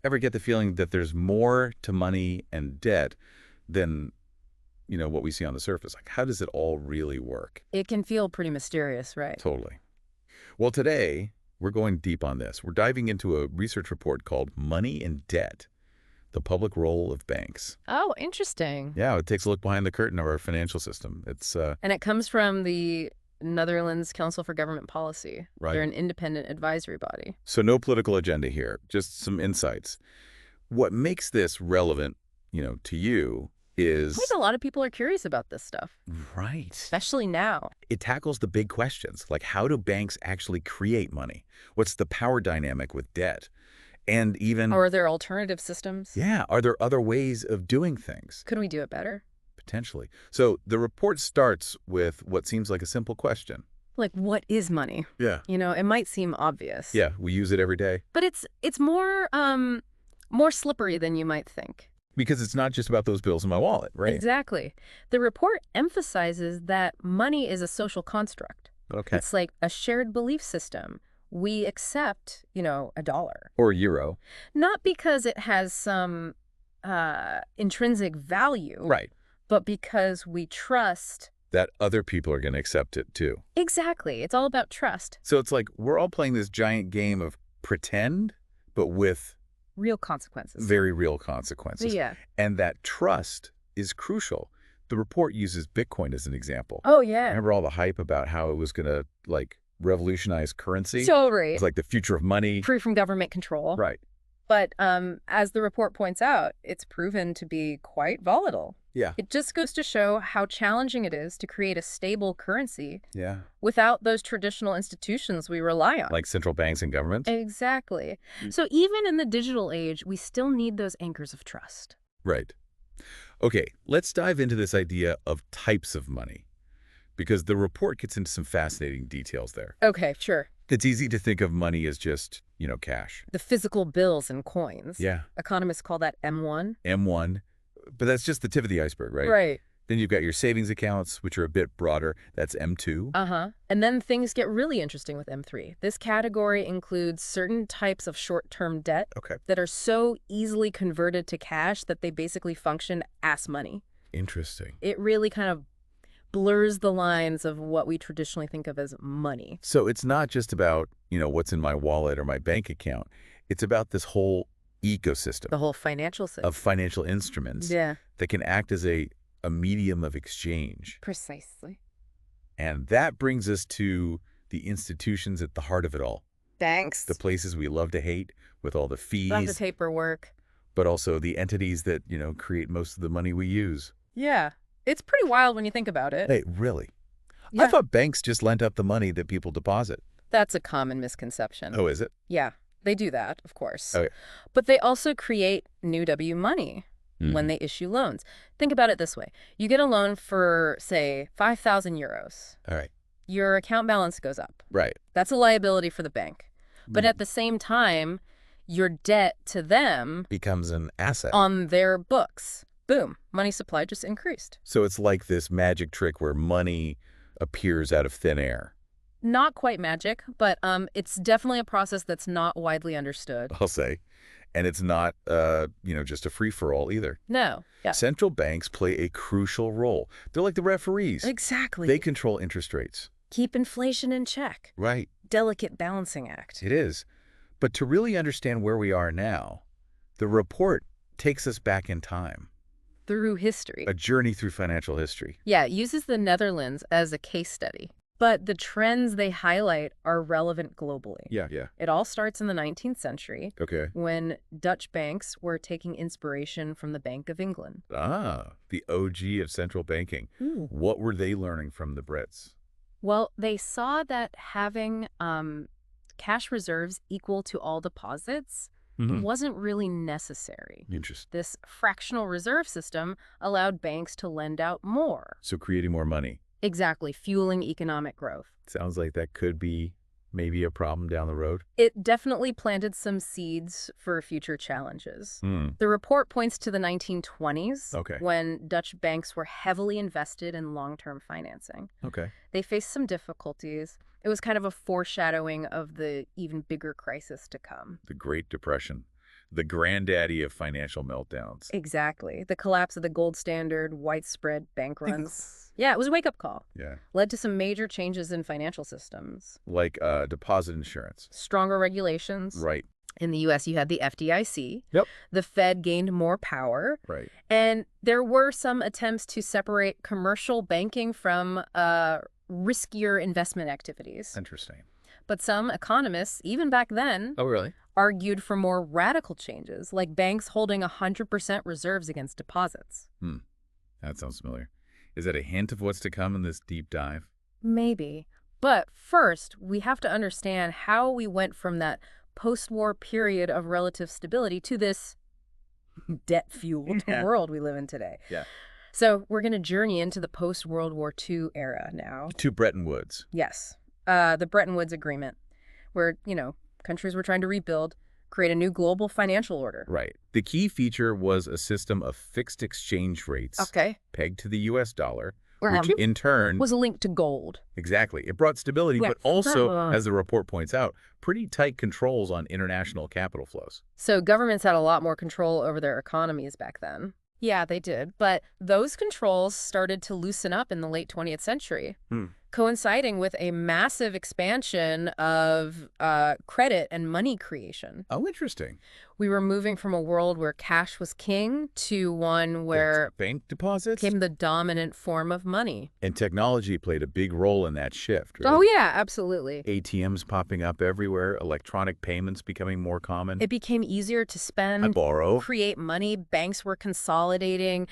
Ever get the feeling that there's more to money and debt than, what we see on the surface? Like, how does it all really work? It can feel pretty mysterious, right? Totally. Well, today, we're going deep on this. We're diving into a research report called Money and Debt, the Public Role of Banks. Oh, interesting. Yeah, it takes a look behind the curtain of our financial system. It's And it comes from the Netherlands Council for Government Policy. right. They're an independent advisory body. So no political agenda here, just some insights. What makes this relevant, to you I think is a lot of people are curious about this stuff, right. especially now. It tackles the big questions, like how do banks actually create money? What's the power dynamic with debt? And even, Or are there alternative systems? yeah, are there other ways of doing things? Could we do it better? Potentially. So the report starts with what seems like a simple question. Like, what is money? Yeah. It might seem obvious. Yeah, we use it every day. But it's more slippery than you might think. Because it's not just about those bills in my wallet, right? Exactly. The report emphasizes that money is a social construct. Okay. It's like a shared belief system. We accept, a dollar. Or euro. Not because it has some intrinsic value, Right. but because we trust. That other people are going to accept it too. Exactly. It's all about trust. So it's like we're all playing this giant game of pretend, but with Real consequences. very real consequences. Yeah. And that trust is crucial. The report uses Bitcoin as an example. Oh, yeah. Remember all the hype about how it was going to, revolutionize currency? So right. It's like the future of money. Free from government control. Right. But as the report points out, it's proven to be quite volatile. Yeah. It just goes to show how challenging it is to create a stable currency Yeah. without those traditional institutions we rely on. Like central banks and governments? Exactly. So even in the digital age, we still need those anchors of trust. Right. Okay, let's dive into this idea of types of money, because the report gets into some fascinating details there. Okay, sure. It's easy to think of money as just, cash. The physical bills and coins. Yeah. Economists call that M1. M1, but that's just the tip of the iceberg, right? Right. Then you've got your savings accounts, which are a bit broader. That's M2. Uh-huh. And then things get really interesting with M3. This category includes certain types of short-term debt Okay. that are so easily converted to cash that they basically function as money. Interesting. It really kind of blurs the lines of what we traditionally think of as money. So it's not just about, what's in my wallet or my bank account. It's about this whole ecosystem The whole financial system. of financial instruments Yeah, that can act as a medium of exchange. precisely. And that brings us to the institutions at the heart of it all. Banks. The places we love to hate with all the Lots of fees, paperwork. but also the entities that, create most of the money we use. Yeah. It's pretty wild when you think about it. Hey, really? I Yeah. thought banks just lent up the money that people deposit. That's a common misconception. Oh, is it? Yeah, they do that, of course. Okay. But they also create new W money when Mhm. they issue loans. Think about it this way. You get a loan for, say, 5,000 euros. All right. Your account balance goes up. Right. That's a liability for the bank. But Mm. at the same time, your debt to them Becomes an asset. on their books, boom, money supply just increased. So it's like this magic trick where money appears out of thin air, Not quite magic, but it's definitely a process that's not widely understood. I'll say. And it's not, just a free-for-all either. No. Yeah. Central banks play a crucial role. They're like the referees. Exactly. They control interest rates. Keep inflation in check. Right. Delicate balancing act. It is. But to really understand where we are now, the report takes us back in time, Through history. a journey through financial history. Yeah, it uses the Netherlands as a case study. But the trends they highlight are relevant globally. Yeah. It all starts in the 19th century Okay. when Dutch banks were taking inspiration from the Bank of England. Ah, the OG of central banking. What were they learning from the Brits? Well, they saw that having cash reserves equal to all deposits wasn't really necessary. Interesting. This fractional reserve system allowed banks to lend out more. So creating more money. Exactly, fueling economic growth. Sounds like that could be maybe a problem down the road. It definitely planted some seeds for future challenges. Hmm. The report points to the 1920s, Okay. when Dutch banks were heavily invested in long-term financing. Okay. They faced some difficulties. It was kind of a foreshadowing of the even bigger crisis to come. The Great Depression. the granddaddy of financial meltdowns. Exactly. The collapse of the gold standard, widespread bank runs. Yeah, it was a wake-up call. Yeah. Led to some major changes in financial systems. Like deposit insurance. Stronger regulations. Right. In the U.S., you had the FDIC. Yep. The Fed gained more power. Right. And there were some attempts to separate commercial banking from riskier investment activities. Interesting. But some economists, even back then, Oh, really? argued for more radical changes, like banks holding 100% reserves against deposits. That sounds familiar. Is that a hint of what's to come in this deep dive? Maybe. But first, we have to understand how we went from that post-war period of relative stability to this debt-fueled world we live in today. Yeah. So we're going to journey into the post-World War II era now. To Bretton Woods. Yes. The Bretton Woods Agreement, where, countries were trying to rebuild, create a new global financial order. Right. The key feature was a system of fixed exchange rates pegged to the U.S. dollar, which in turn was a link to gold. Exactly. It brought stability, but also, as the report points out, pretty tight controls on international capital flows. So governments had a lot more control over their economies back then. Yeah, they did. But those controls started to loosen up in the late 20th century, coinciding with a massive expansion of credit and money creation. Oh, interesting. We were moving from a world where cash was king to one where bank deposits became the dominant form of money. And technology played a big role in that shift, right? Oh, yeah, absolutely. ATMs popping up everywhere, electronic payments becoming more common. It became easier to spend, borrow, create money. Banks were consolidating,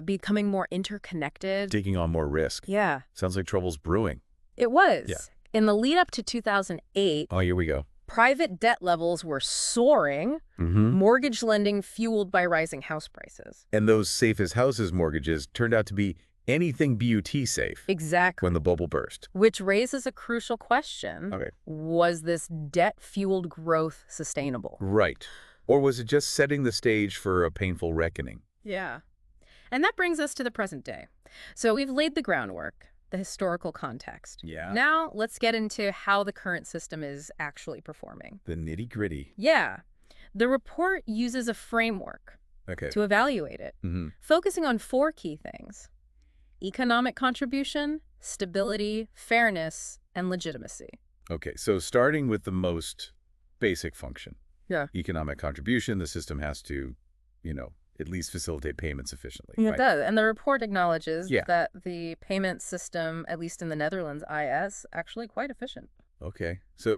becoming more interconnected. taking on more risk. Yeah. Sounds like trouble's brewing. It was. Yeah. In the lead up to 2008, Oh, here we go. private debt levels were soaring, mortgage lending fueled by rising house prices. And those safe as houses mortgages turned out to be anything BUT safe Exactly. when the bubble burst. Which raises a crucial question. Okay. Was this debt-fueled growth sustainable? Right. Or was it just setting the stage for a painful reckoning? Yeah. And that brings us to the present day. So we've laid the groundwork, the historical context. Yeah. Now let's get into how the current system is actually performing. The nitty-gritty. Yeah. The report uses a framework Okay. to evaluate it, focusing on 4 key things: economic contribution, stability, fairness, and legitimacy. Okay, so starting with the most basic function. Yeah. Economic contribution, the system has to, at least facilitate payments efficiently. It right? does. And the report acknowledges Yeah. that the payment system, at least in the Netherlands, IS, actually quite efficient. Okay, so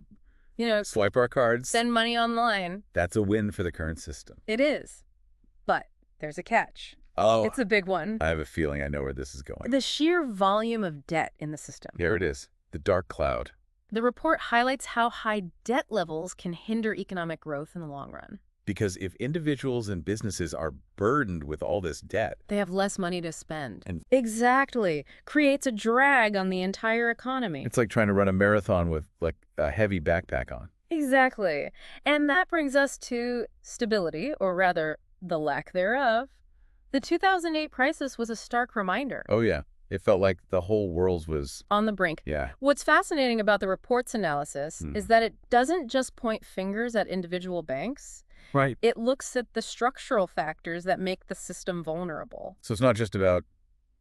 You know, swipe our cards. send money online. That's a win for the current system. It is. But there's a catch. Oh, It's a big one. I have a feeling I know where this is going. The sheer volume of debt in the system. Here it is, the dark cloud. The report highlights how high debt levels can hinder economic growth in the long run. Because if individuals and businesses are burdened with all this debt, They have less money to spend. And- Exactly. Creates a drag on the entire economy. it's like trying to run a marathon with like a heavy backpack on. Exactly. And that brings us to stability, or rather, the lack thereof. The 2008 crisis was a stark reminder. Oh yeah, it felt like the whole world was, On the brink. yeah. What's fascinating about the report's analysis is that it doesn't just point fingers at individual banks. Right. It looks at the structural factors that make the system vulnerable. So it's not just about,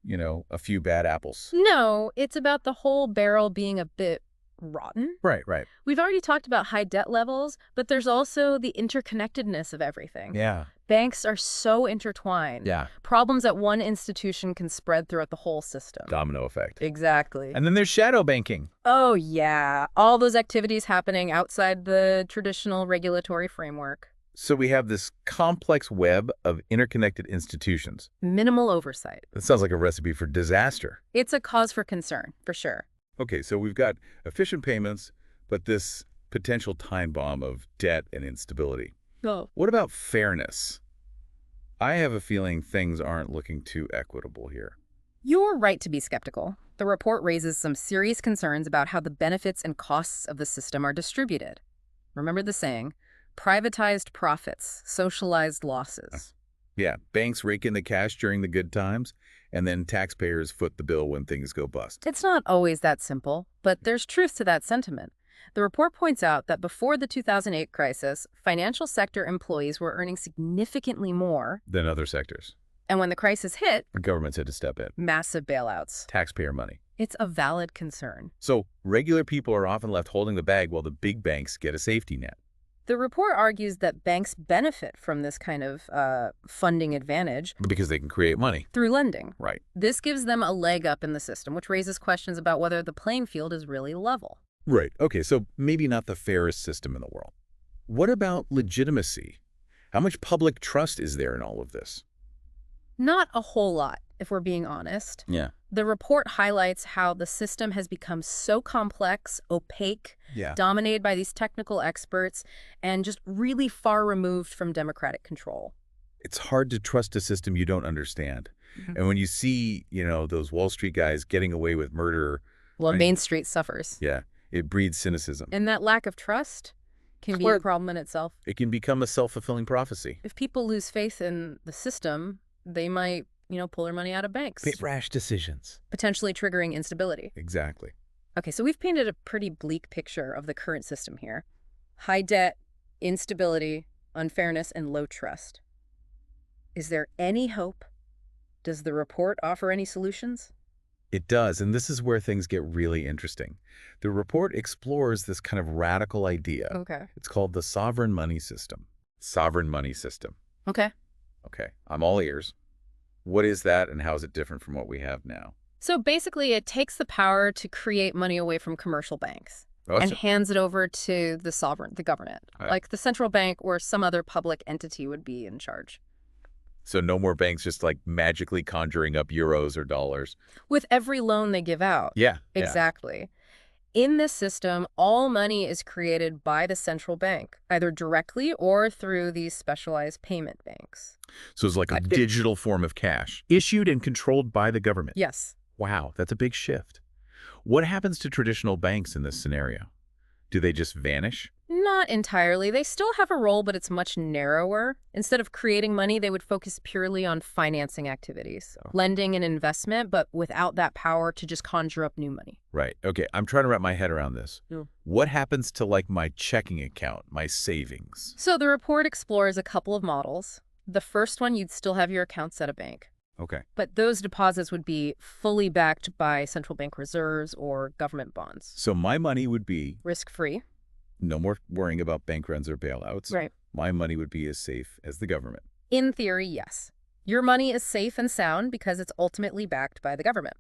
a few bad apples. No, it's about the whole barrel being a bit rotten. Right, right. We've already talked about high debt levels, but there's also the interconnectedness of everything. Yeah. Banks are so intertwined. Yeah. Problems at one institution can spread throughout the whole system. Domino effect. Exactly. And then there's shadow banking. Oh, yeah. All those activities happening outside the traditional regulatory framework. So we have this complex web of interconnected institutions. Minimal oversight. That sounds like a recipe for disaster. It's a cause for concern, for sure. Okay, so we've got efficient payments, but this potential time bomb of debt and instability. Oh. What about fairness? I have a feeling things aren't looking too equitable here. You're right to be skeptical. The report raises some serious concerns about how the benefits and costs of the system are distributed. Remember the saying, privatized profits, socialized losses. Yeah, banks rake in the cash during the good times, and then taxpayers foot the bill when things go bust. It's not always that simple, but there's truth to that sentiment. The report points out that before the 2008 crisis, financial sector employees were earning significantly more. Than other sectors. And when the crisis hit, The government's had to step in. massive bailouts. Taxpayer money. It's a valid concern. So regular people are often left holding the bag while the big banks get a safety net. The report argues that banks benefit from this kind of funding advantage Because they can create money. through lending. Right. This gives them a leg up in the system, which raises questions about whether the playing field is really level. Right. Okay, so maybe not the fairest system in the world. What about legitimacy? How much public trust is there in all of this? Not a whole lot, if we're being honest. Yeah. The report highlights how the system has become so complex, opaque, Yeah. dominated by these technical experts, and just really far removed from democratic control. It's hard to trust a system you don't understand. And when you see, those Wall Street guys getting away with murder, Well, Right. Main Street suffers. yeah, it breeds cynicism. And that lack of trust can be Well- a problem in itself. It can become a self-fulfilling prophecy. If people lose faith in the system, they might, pull their money out of banks, Make rash decisions. potentially triggering instability. Exactly. Okay, so we've painted a pretty bleak picture of the current system here. High debt, instability, unfairness, and low trust. Is there any hope? Does the report offer any solutions? It does, and this is where things get really interesting. The report explores this kind of radical idea. Okay. It's called the sovereign money system. Sovereign money system. Okay. Okay, I'm all ears. What is that, and how is it different from what we have now? So basically, it takes the power to create money away from commercial banks Oh, and that's hands it over to the government, Right. like the central bank or some other public entity would be in charge. So no more banks just like magically conjuring up euros or dollars. With every loan they give out. Yeah. Exactly. In this system, all money is created by the central bank, either directly or through these specialized payment banks. So it's like a digital form of cash, issued and controlled by the government. Yes. Wow, that's a big shift. What happens to traditional banks in this scenario? Do they just vanish? Not entirely. They still have a role, but it's much narrower. Instead of creating money, they would focus purely on financing activities, lending and investment, but without that power to just conjure up new money. Right. Okay, I'm trying to wrap my head around this. Yeah. What happens to like my checking account, my savings? So the report explores a couple of models. The first one, you'd still have your accounts at a bank. Okay. But those deposits would be fully backed by central bank reserves or government bonds. So my money would be Risk-free. no more worrying about bank runs or bailouts. Right. My money would be as safe as the government. In theory, yes. Your money is safe and sound because it's ultimately backed by the government.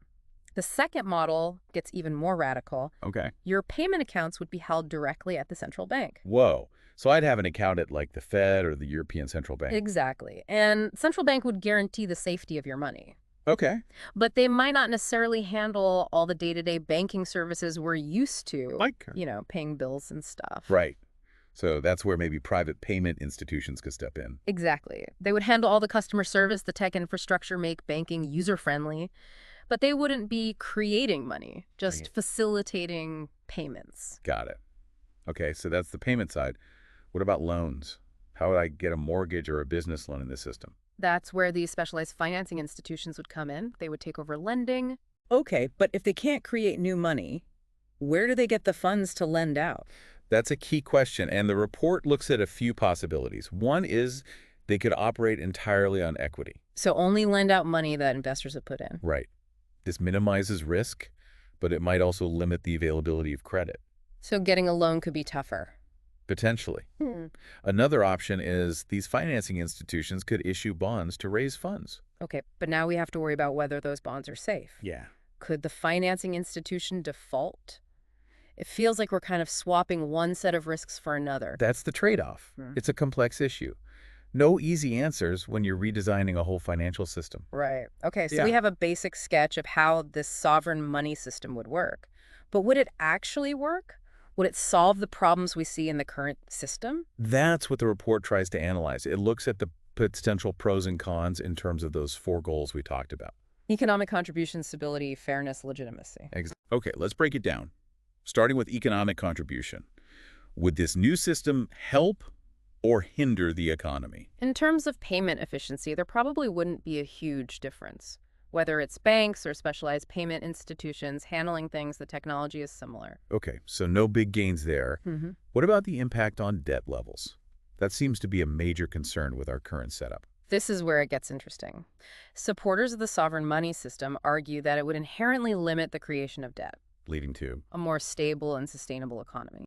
The second model gets even more radical. Okay. Your payment accounts would be held directly at the central bank. Whoa. So I'd have an account at like the Fed or the European Central Bank. Exactly. And central bank would guarantee the safety of your money. Okay. But they might not necessarily handle all the day-to-day banking services we're used to, Like, paying bills and stuff. right. So that's where maybe private payment institutions could step in. Exactly. They would handle all the customer service, the tech infrastructure, make banking user-friendly, but they wouldn't be creating money, just Right. facilitating payments. Got it. Okay, so that's the payment side. What about loans? How would I get a mortgage or a business loan in this system? That's where these specialized financing institutions would come in. They would take over lending. Okay, but if they can't create new money, where do they get the funds to lend out? That's a key question, and the report looks at a few possibilities. One is they could operate entirely on equity. So only lend out money that investors have put in. Right. This minimizes risk, but it might also limit the availability of credit, So getting a loan could be tougher. potentially. Another option is these financing institutions could issue bonds to raise funds. Okay, but now we have to worry about whether those bonds are safe. Yeah. Could the financing institution default? It feels like we're kind of swapping one set of risks for another. That's the trade-off. It's a complex issue. No easy answers when you're redesigning a whole financial system. Right. Okay, so Yeah. we have a basic sketch of how this sovereign money system would work. But would it actually work? Would it solve the problems we see in the current system? That's what the report tries to analyze. It looks at the potential pros and cons in terms of those four goals we talked about. Economic contribution, stability, fairness, legitimacy. Okay, let's break it down. Starting with economic contribution. Would this new system help or hinder the economy? In terms of payment efficiency, there probably wouldn't be a huge difference. Whether it's banks or specialized payment institutions handling things, the technology is similar. Okay, so no big gains there. What about the impact on debt levels? That seems to be a major concern with our current setup. This is where it gets interesting. Supporters of the sovereign money system argue that it would inherently limit the creation of debt, Leading to, a more stable and sustainable economy.